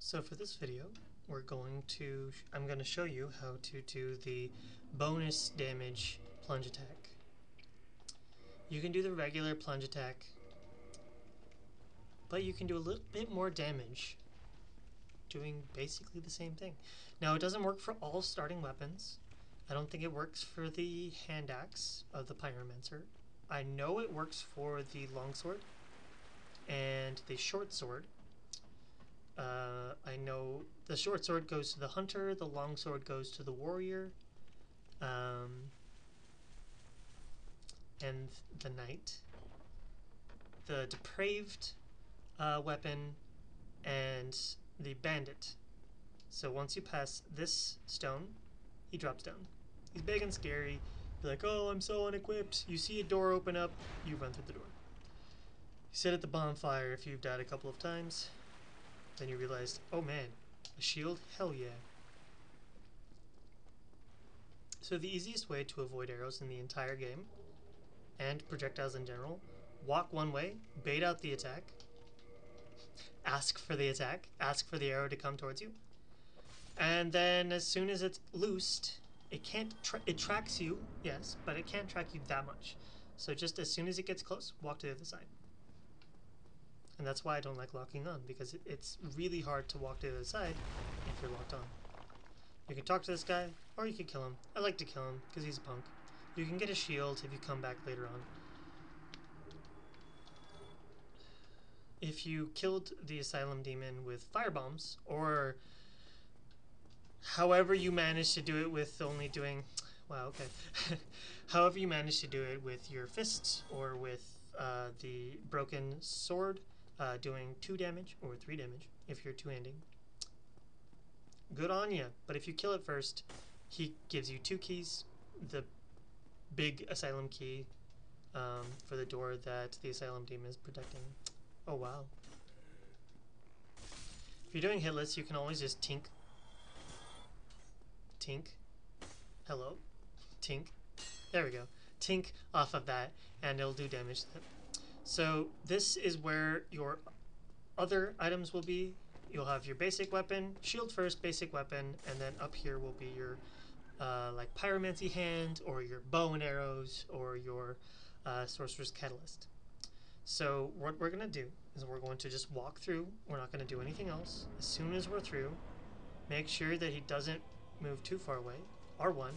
So for this video, I'm going to show you how to do the bonus damage plunge attack. You can do the regular plunge attack, but you can do a little bit more damage doing basically the same thing. Now it doesn't work for all starting weapons. I don't think it works for the hand axe of the pyromancer. I know it works for the longsword and the short sword. I know the short sword goes to the hunter, the long sword goes to the warrior, and the knight. The depraved weapon and the bandit. So once you pass this stone, he drops down. He's big and scary. You're like, oh, I'm so unequipped. You see a door open up, you run through the door. You sit at the bonfire if you've died a couple of times. Then you realize, oh man, a shield? Hell yeah. So the easiest way to avoid arrows in the entire game, and projectiles in general, walk one way, bait out the attack, ask for the attack, ask for the arrow to come towards you, and then as soon as it's loosed, it tracks you, yes, but it can't track you that much. So just as soon as it gets close, walk to the other side. And that's why I don't like locking on, because it's really hard to walk to the other side if you're locked on. You can talk to this guy, or you can kill him. I like to kill him, because he's a punk. You can get a shield if you come back later on. If you killed the Asylum demon with firebombs, or however you managed to do it with only doing... Wow, okay. However you managed to do it with your fists, or with the broken sword, doing 2 damage or 3 damage if you're two-handing. Good on ya. But if you kill it first, he gives you 2 keys. The big Asylum key for the door that the Asylum demon is protecting. Oh wow. If you're doing hitless, you can always just tink. Tink. Hello. Tink. There we go. Tink off of that, and it'll do damage to them. So this is where your other items will be. You'll have your basic weapon, shield first, basic weapon, and then up here will be your like pyromancy hand, or your bow and arrows, or your sorcerer's catalyst. So what we're going to do is we're going to just walk through. We're not going to do anything else. As soon as we're through, make sure that he doesn't move too far away. R1.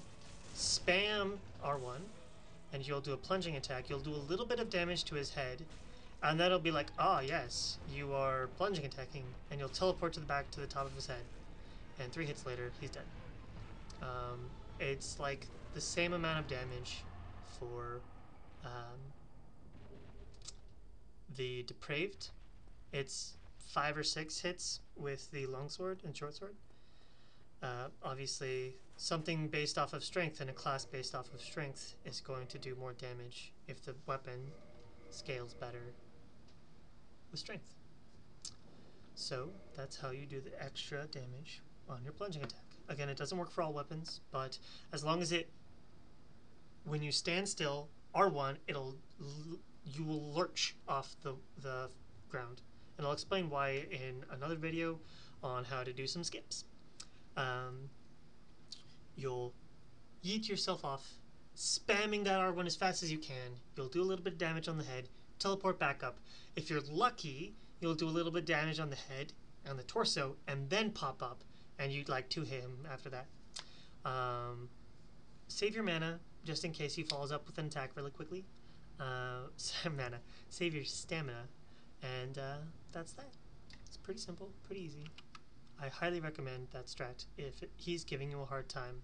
Spam R1. And you'll do a plunging attack. You'll do a little bit of damage to his head. And that'll be like, ah, yes, you are plunging attacking. And you'll teleport to the back to the top of his head. And 3 hits later, he's dead. It's like the same amount of damage for the depraved. It's 5 or 6 hits with the longsword and shortsword. Obviously, something based off of strength and a class based off of strength is going to do more damage if the weapon scales better with strength. So that's how you do the extra damage on your plunging attack. Again, it doesn't work for all weapons, but as long as when you stand still, R1, you will lurch off the ground. And I'll explain why in another video on how to do some skips. You'll yeet yourself off, spamming that R1 as fast as you can. You'll do a little bit of damage on the head, teleport back up. If you're lucky, you'll do a little bit of damage on the head and the torso, and then pop up, and you'd like to hit him after that. Save your mana, just in case he follows up with an attack really quickly. Save your stamina, and that's that. It's pretty simple, pretty easy. I highly recommend that strat if he's giving you a hard time